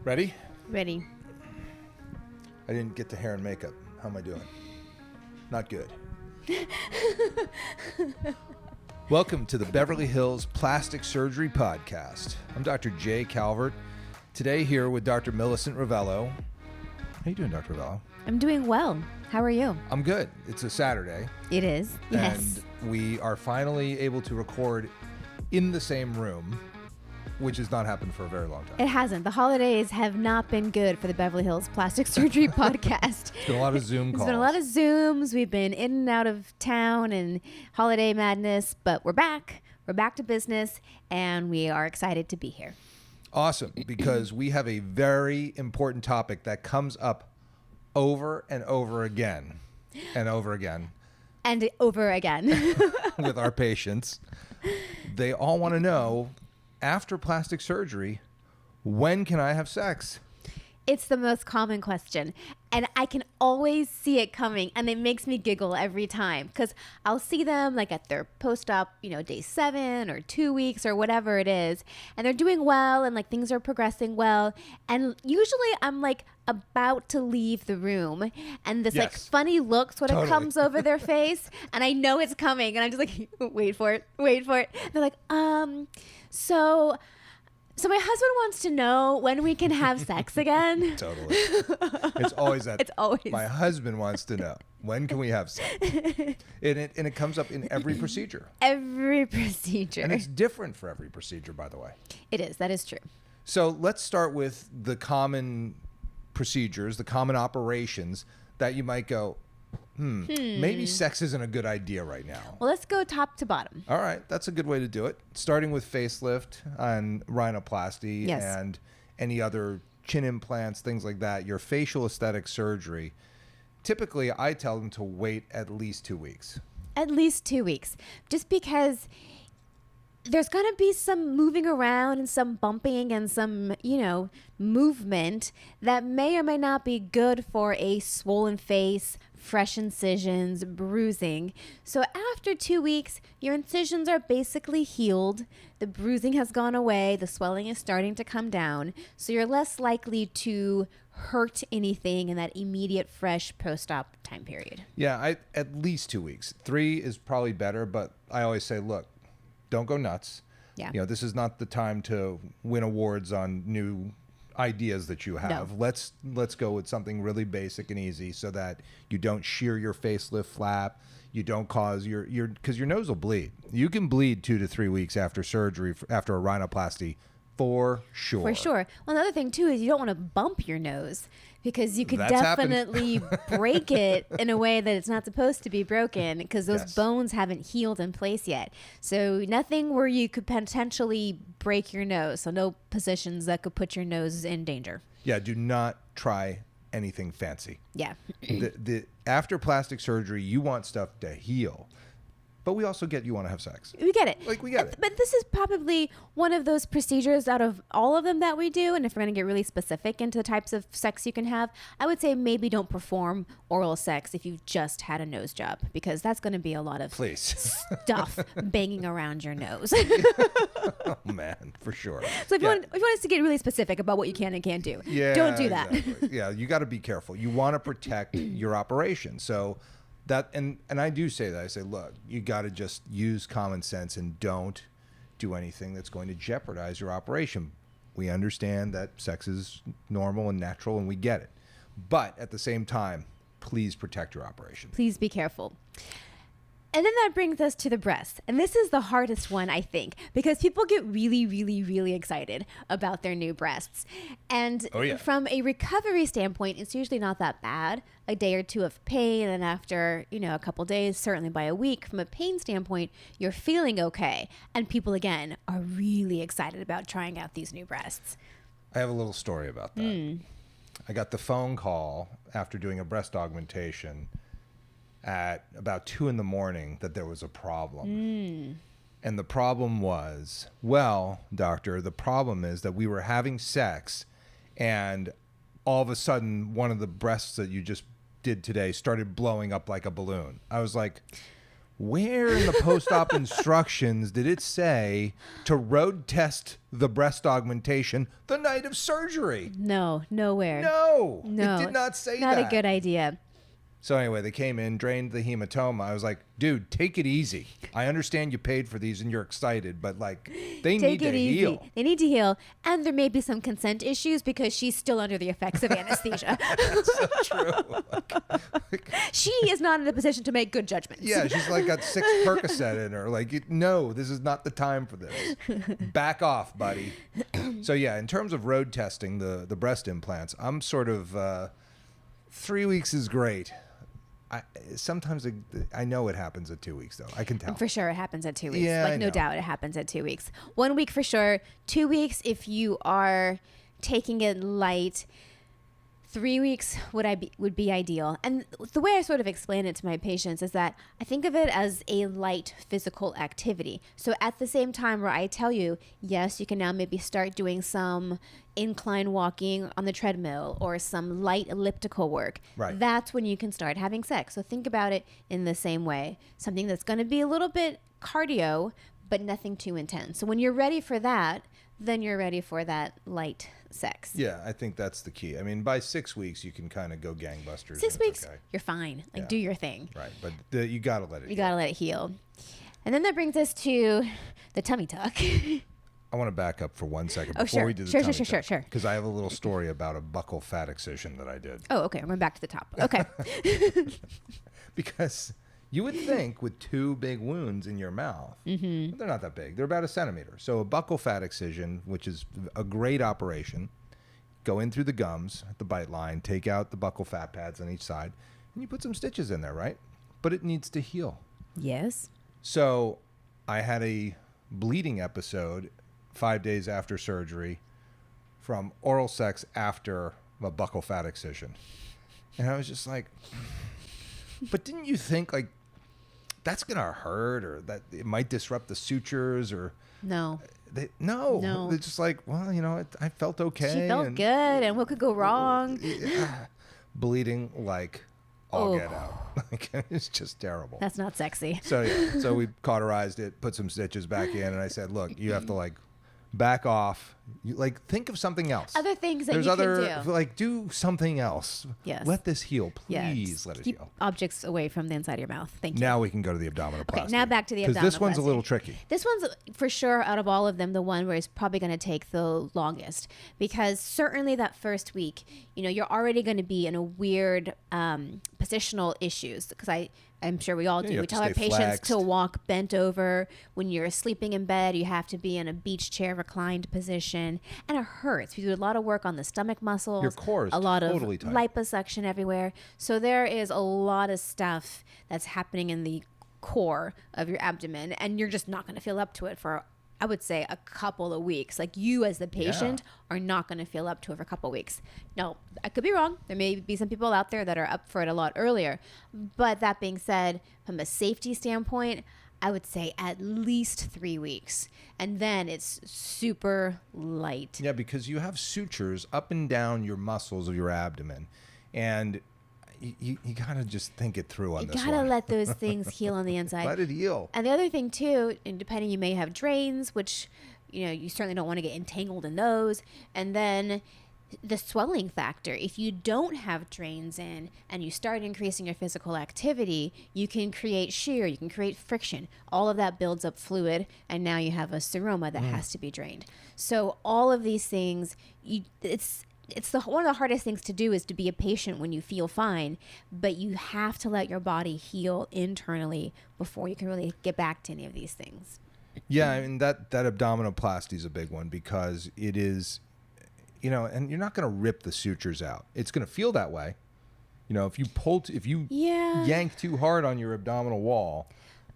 Ready? Ready. I didn't get to hair and makeup. How am I doing? Not good. Welcome to the Beverly Hills Plastic Surgery Podcast. I'm Dr. Jay Calvert. Today here with Dr. Millicent Ravello. How you doing, Dr. Ravello? I'm doing well. How are you? I'm good. It's a Saturday. It is. Yes. And we are finally able to record in the same room, which has not happened for a very long time. It hasn't. The holidays have not been good for the Beverly Hills Plastic Surgery Podcast. It's been a lot of Zoom calls. It's been a lot of Zooms. We've been in and out of town and holiday madness, but we're back. We're back to business, and we are excited to be here. Awesome, because we have a very important topic that comes up over and over again and over again. And over again. With our patients. They all want to know, after plastic surgery, when can I have sex? It's the most common question, and I can always see it coming, and it makes me giggle every time because I'll see them like at their post-op, day 7 or 2 weeks or whatever it is, and they're doing well and like things are progressing well, and usually I'm like about to leave the room, and this like funny look sort of comes over their face, and I know it's coming, and I'm just like, wait for it. They're like, So my husband wants to know when we can have sex again. Totally. It's always that. It's always. My husband wants to know, when can we have sex? And it comes up in every procedure. Every procedure. And it's different for every procedure, by the way. It is. That is true. So let's start with the common procedures, the common operations that you might go, maybe sex isn't a good idea right now. Well, let's go top to bottom. All right. That's a good way to do it. Starting with facelift and rhinoplasty and any other chin implants, things like that, your facial aesthetic surgery. Typically, I tell them to wait at least 2 weeks. At least 2 weeks. Just because there's going to be some moving around and some bumping and some, movement that may or may not be good for a swollen face, fresh incisions, bruising. So after 2 weeks, your incisions are basically healed. The bruising has gone away. The swelling is starting to come down. So you're less likely to hurt anything in that immediate fresh post-op time period. Yeah, at least 2 weeks. 3 is probably better, but I always say, look, don't go nuts. Yeah. This is not the time to win awards on new ideas that you have. No. Let's go with something really basic and easy so that you don't shear your facelift flap. You don't cause because your nose will bleed. You can bleed 2 to 3 weeks after surgery, after a rhinoplasty, for sure. For sure. Well, another thing too is you don't want to bump your nose because you could definitely break it in a way that it's not supposed to be broken because those bones haven't healed in place yet. So nothing where you could potentially break your nose. So no positions that could put your nose in danger. Yeah, do not try anything fancy. Yeah. The after plastic surgery, you want stuff to heal. But we also get you want to have sex. We get it. We get it. But this is probably one of those procedures out of all of them that we do. And if we're going to get really specific into the types of sex you can have, I would say maybe don't perform oral sex if you've just had a nose job, because that's going to be a lot of stuff banging around your nose. Oh, man, for sure. So if you want us to get really specific about what you can and can't do, don't do that. Exactly. Yeah, you got to be careful. You want to protect your operation. So that, and I do say that. I say, look, you got to just use common sense and don't do anything that's going to jeopardize your operation. We understand that sex is normal and natural, and we get it. But at the same time, please protect your operation. Please be careful. And then that brings us to the breasts. And this is the hardest one, I think, because people get really, really, really excited about their new breasts. And from a recovery standpoint, it's usually not that bad. A day or two of pain, and after, a couple days, certainly by a week, from a pain standpoint, you're feeling okay. And people, again, are really excited about trying out these new breasts. I have a little story about that. I got the phone call after doing a breast augmentation at about 2 a.m. that there was a problem. And the problem was, well, doctor, the problem is that we were having sex and all of a sudden one of the breasts that you just did today started blowing up like a balloon. I was like, where in the post-op instructions did it say to road test the breast augmentation the night of surgery? No, nowhere. No, No, it did not say not that. a good idea. So anyway, they came in, drained the hematoma. I was like, dude, take it easy. I understand you paid for these and you're excited, but like, they need Take to it easy. heal. They need to heal. And there may be some consent issues because she's still under the effects of anesthesia. That's so true. She is not in a position to make good judgments. Yeah, she's like got 6 Percocet in her. Like, no, this is not the time for this. Back off, buddy. So yeah, in terms of road testing the breast implants, I'm sort of 3 weeks is great. Sometimes I know it happens at 2 weeks though. I can tell. And for sure it happens at 2 weeks. Yeah, I like no know. doubt it happens at 2 weeks. 1 week for sure. 2 weeks if you are taking it light. 3 weeks would be ideal. And the way I sort of explain it to my patients is that I think of it as a light physical activity. So at the same time where I tell you, yes, you can now maybe start doing some incline walking on the treadmill or some light elliptical work. Right. That's when you can start having sex. So think about it in the same way. Something that's going to be a little bit cardio, but nothing too intense. So when you're ready for that, then you're ready for that light sex. Yeah, I think that's the key. I mean, by 6 weeks, you can kind of go gangbusters. 6 and weeks, it's okay. you're fine. Like, Yeah. do your thing. Right, but you got to let it You heal. got to let it heal. And then that brings us to the tummy tuck. I want to back up for 1 second Oh, before sure. we do the Sure, tummy sure, sure, tuck, sure. because I have a little story about a buccal fat excision that I did. Oh, okay. We're back to the top. Okay. Because you would think with 2 big wounds in your mouth, Mm-hmm. they're not that big. They're about 1 centimeter. So a buccal fat excision, which is a great operation, go in through the gums at the bite line, take out the buccal fat pads on each side, and you put some stitches in there, right? But it needs to heal. Yes. So I had a bleeding episode 5 days after surgery from oral sex after a buccal fat excision. And I was just like, but didn't you think like that's going to hurt or that it might disrupt the sutures or No. no. They're just like, well, you know, I felt okay. She felt good. And what could go wrong? Bleeding like all Oh. get out. Like, it's just terrible. That's not sexy. So yeah, so we cauterized it, put some stitches back in, and I said, look, you have to like back off. You, like, think of something else. Other things that There's you other, can do. like, do something else. Yes. Let this heal. Yeah, Please just let it keep heal. objects away from the inside of your mouth. Thank you. Now we can go to the abdominoplasty. Okay, now back to the Because this one's a abdominoplasty. little tricky. This one's for sure out of all of them the one where it's probably going to take the longest because certainly that first week, you know, you're already going to be in a weird positional issues because I'm sure we all do. you We have to tell our stay patients flexed. to walk bent over. When you're sleeping in bed, you have to be in a beach chair reclined position. And it hurts. We do a lot of work on the stomach muscles. Your core is a lot totally of tight. liposuction everywhere. So there is a lot of stuff that's happening in the core of your abdomen. And you're just not going to feel up to it for, I would say, a couple of weeks. Like you as the patient are not going to feel up to it for a couple of weeks. Now, I could be wrong. There may be some people out there that are up for it a lot earlier. But that being said, from a safety standpoint, I would say at least 3 weeks. And then it's super light. Yeah, because you have sutures up and down your muscles of your abdomen. And you got to just think it through on You this gotta one. let those things heal on the inside. Let it heal. And the other thing too, and depending, you may have drains, which, you know, you certainly don't want to get entangled in those. And then the swelling factor. If you don't have drains in and you start increasing your physical activity, you can create shear, you can create friction. All of that builds up fluid, and now you have a seroma that has to be drained. So all of these things, it's one of the hardest things to do is to be a patient when you feel fine, but you have to let your body heal internally before you can really get back to any of these things. Yeah, I mean, that abdominoplasty is a big one because it is, you know, and you're not going to rip the sutures out. It's going to feel that way. You know, if you yank too hard on your abdominal wall,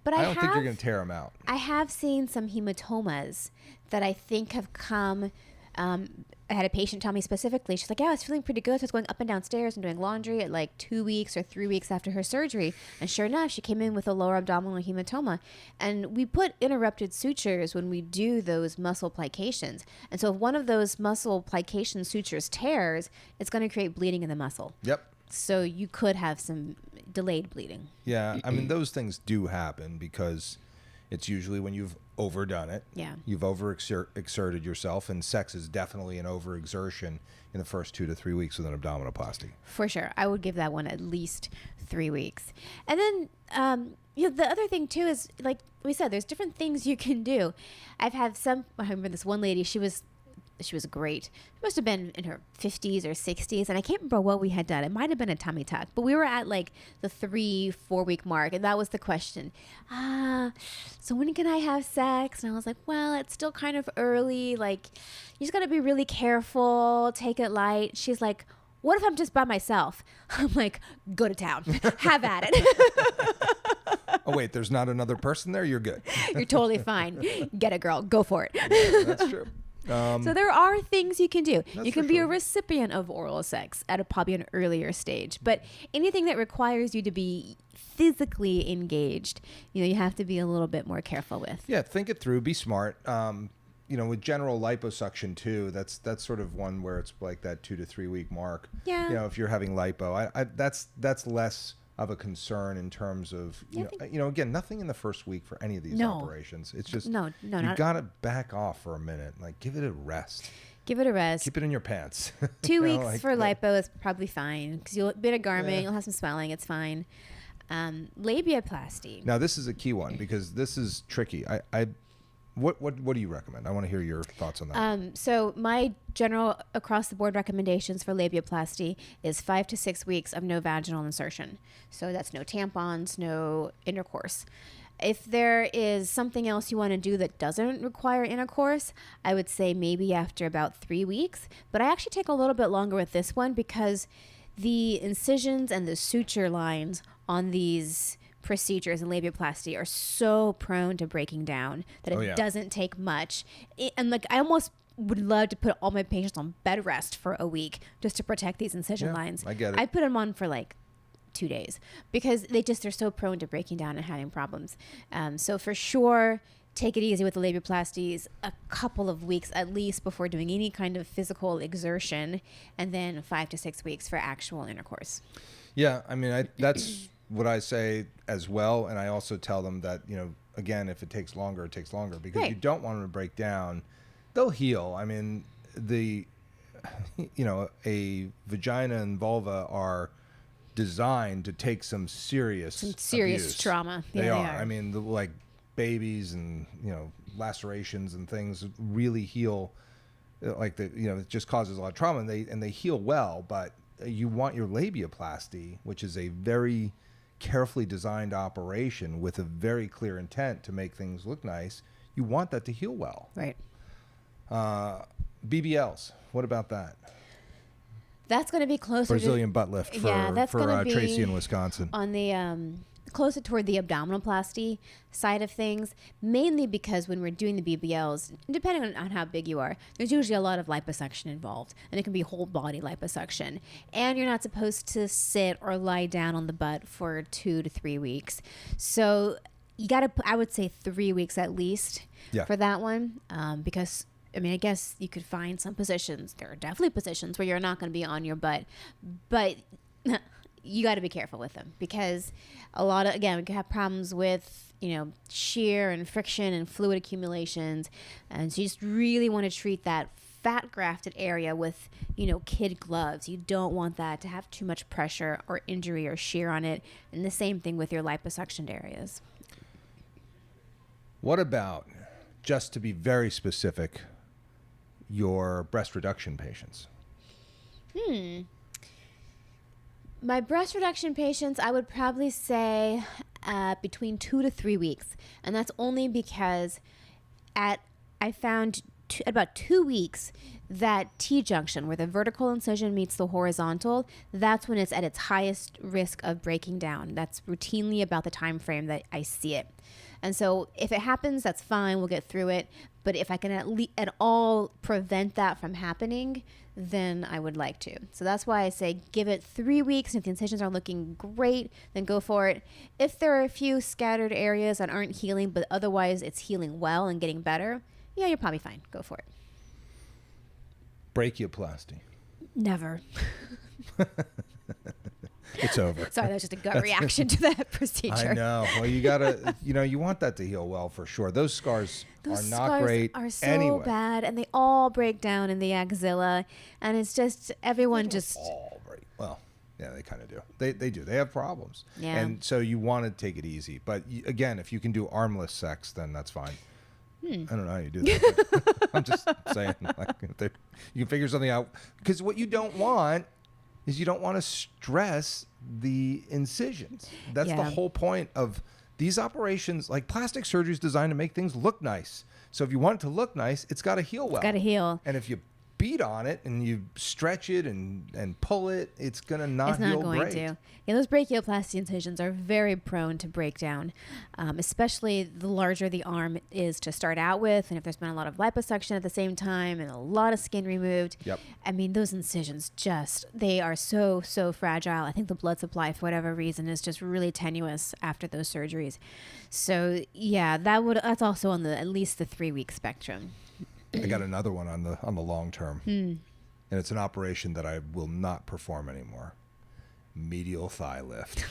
But I don't think you're going to tear them out. I have seen some hematomas that I think have come. I had a patient tell me specifically, she's like, yeah, I was feeling pretty good. So I was going up and down stairs and doing laundry at like 2 weeks or 3 weeks after her surgery. And sure enough, she came in with a lower abdominal hematoma. And we put interrupted sutures when we do those muscle plications. And so if one of those muscle plication sutures tears, it's going to create bleeding in the muscle. Yep. So you could have some delayed bleeding. Yeah, I mean, those things do happen because it's usually when you've overdone it. Yeah. You've exerted yourself, and sex is definitely an overexertion in the first 2 to 3 weeks with an abdominoplasty. For sure. I would give that one at least 3 weeks. And then, the other thing too is, like we said, there's different things you can do. I remember this one lady, she was great. She must have been in her 50s or 60s, and I can't remember what we had done. It might have been a tummy tuck, but we were at like the 3-4 week mark, and that was the question. So when can I have sex? And I was like, well, it's still kind of early. Like, you just got to be really careful. Take it light. She's like, what if I'm just by myself? I'm like, go to town. Have at it. Oh, wait, there's not another person there? You're good. You're totally fine. Get it, girl. Go for it. Yeah, that's true. So there are things you can do. You can be a sure. recipient of oral sex at probably an earlier stage, but anything that requires you to be physically engaged, you have to be a little bit more careful with. Yeah, think it through. Be smart. With general liposuction too, that's sort of one where it's like that 2 to 3 week mark. Yeah. If you're having lipo, that's less of a concern in terms of again, nothing in the first week for any of these operations. It's just you gotta back off for a minute, like give it a rest. Give it a rest. Keep it in your pants. 2 weeks for lipo is probably fine because you'll be in a garment, you'll have some swelling, it's fine. Labiaplasty. Now this is a key one because this is tricky. What do you recommend? I want to hear your thoughts on that. So my general across the board recommendations for labiaplasty is 5 to 6 weeks of no vaginal insertion. So that's no tampons, no intercourse. If there is something else you want to do that doesn't require intercourse, I would say maybe after about 3 weeks. But I actually take a little bit longer with this one because the incisions and the suture lines on these procedures and labiaplasty are so prone to breaking down that it doesn't take much. And like, I almost would love to put all my patients on bed rest for a week just to protect these incision lines. I get it. I put them on for like 2 days because they're so prone to breaking down and having problems. So for sure, take it easy with the labiaplasties a couple of weeks at least before doing any kind of physical exertion, and then 5 to 6 weeks for actual intercourse. Yeah, I mean, that's what I say as well. And I also tell them that, again, if it takes longer, it takes longer because you don't want them to break down. They'll heal. I mean, a vagina and vulva are designed to take some serious abuse. Trauma. They are. I mean, like babies and, lacerations and things really heal it just causes a lot of trauma and they heal well, but you want your labiaplasty, which is a very carefully designed operation with a very clear intent to make things look nice. You want that to heal well. Right. BBLs. What about that? That's going to be closer Brazilian butt lift for Tracy in Wisconsin. On the closer toward the abdominoplasty side of things, mainly because when we're doing the BBLs, depending on how big you are, there's usually a lot of liposuction involved, and it can be whole body liposuction. And you're not supposed to sit or lie down on the butt for 2 to 3 weeks. So you got to, I would say 3 weeks at least for that one, because I mean, I guess you could find some positions. There are definitely positions where you're not going to be on your butt, but you got to be careful with them because we can have problems with, shear and friction and fluid accumulations. And so you just really want to treat that fat grafted area with, kid gloves. You don't want that to have too much pressure or injury or shear on it. And the same thing with your liposuctioned areas. What about, just to be very specific, your breast reduction patients? My breast reduction patients, I would probably say between 2 to 3 weeks. And that's only because I found at about 2 weeks, that T-junction where the vertical incision meets the horizontal, that's when it's at its highest risk of breaking down. That's routinely about the time frame that I see it. And so if it happens, that's fine. We'll get through it. But if I can at all prevent that from happening, then I would like to. So that's why I say give it 3 weeks. And if the incisions are looking great, then go for it. If there are a few scattered areas that aren't healing, but otherwise it's healing well and getting better, yeah, you're probably fine. Go for it. Brachioplasty. Never. it's over. Sorry, that was just a gut reaction to that procedure. I know. Well, you gotta, you want that to heal well for sure. Those scars are not great. Are so anyway. bad, and they all break down in the axilla, and it's just everyone just. All right. Well, yeah, they kind of do. They do. They have problems. Yeah. And so you want to take it easy, but again, if you can do armless sex, then that's fine. I don't know how you do that. But I'm just saying, like, you can figure something out. Because what you don't want is you don't want to stress the incisions. That's the whole point of these operations. Like, plastic surgery is designed to make things look nice. So if you want it to look nice, it's got to heal well. It's got to heal. And if you beat on it and you stretch it and pull it, it's going to not heal great. It's not going to. Yeah, those brachioplasty incisions are very prone to breakdown, especially the larger the arm is to start out with, and if there's been a lot of liposuction at the same time and a lot of skin removed. Yep. I mean, those incisions they are so fragile. I think the blood supply, for whatever reason, is just really tenuous after those surgeries. So yeah, that's also on at least the 3-week spectrum. I got another one on the long term, and it's an operation that I will not perform anymore. Medial thigh lift.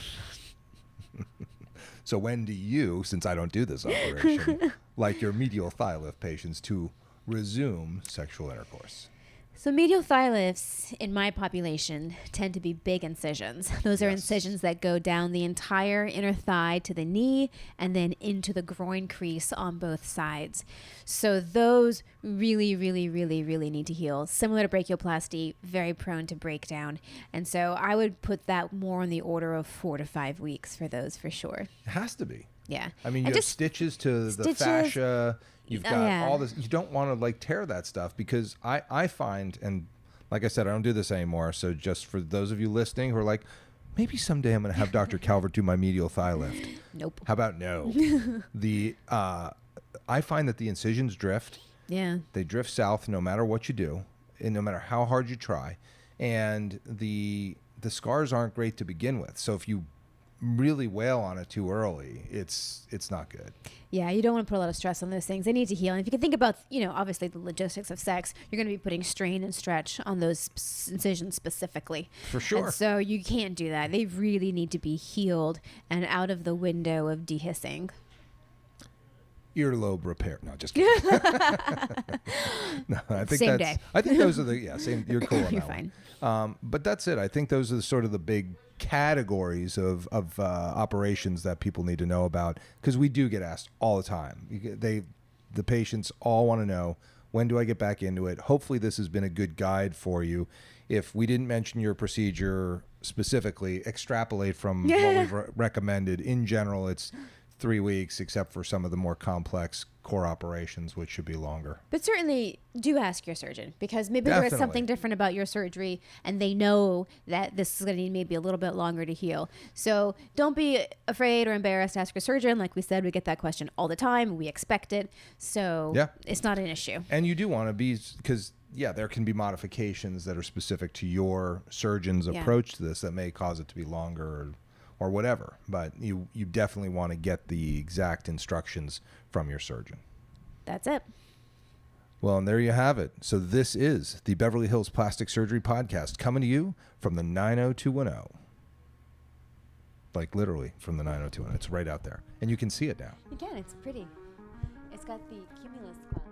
So when do you, since I don't do this operation, like your medial thigh lift patients to resume sexual intercourse? So medial thigh lifts in my population tend to be big incisions. Those are incisions that go down the entire inner thigh to the knee and then into the groin crease on both sides. So those really, really, really, really need to heal. Similar to brachioplasty, very prone to breakdown. And so I would put that more on the order of 4 to 5 weeks for those for sure. It has to be. Yeah. I mean, you have stitches to the fascia. You've got all this. You don't want to like tear that stuff because I find, and like I said, I don't do this anymore. So just for those of you listening who are like, maybe someday I'm going to have Dr. Calvert do my medial thigh lift. Nope. How about no? I find that the incisions drift. Yeah. They drift south no matter what you do, and no matter how hard you try. And the scars aren't great to begin with. So if you really wail on it too early, it's not good. Yeah, you don't want to put a lot of stress on those things. They need to heal. And if you can think about, obviously the logistics of sex, you're going to be putting strain and stretch on those incisions specifically. For sure. And so you can't do that. They really need to be healed and out of the window of dehissing. Earlobe repair. No, just kidding. No, I think same day. I think those are the same. You're cool on You're that fine. One. But that's it. I think those are sort of the big categories of operations that people need to know about, because we do get asked all the time. The patients all want to know, when do I get back into it? Hopefully this has been a good guide for you. If we didn't mention your procedure specifically, extrapolate from what we've recommended. In general, it's 3 weeks, except for some of the more complex core operations, which should be longer. But certainly do ask your surgeon, because maybe there is Definitely. something different about your surgery and they know that this is going to need maybe a little bit longer to heal. So don't be afraid or embarrassed to ask your surgeon. Like we said, we get that question all the time. We expect it. So it's not an issue. And you do want to be, because there can be modifications that are specific to your surgeon's approach to this that may cause it to be longer or whatever, but you definitely want to get the exact instructions from your surgeon. That's it. Well, and there you have it. So this is the Beverly Hills Plastic Surgery Podcast, coming to you from the 90210. Like literally from the 90210. It's right out there. And you can see it now. Again, it's pretty. It's got the cumulus cloud.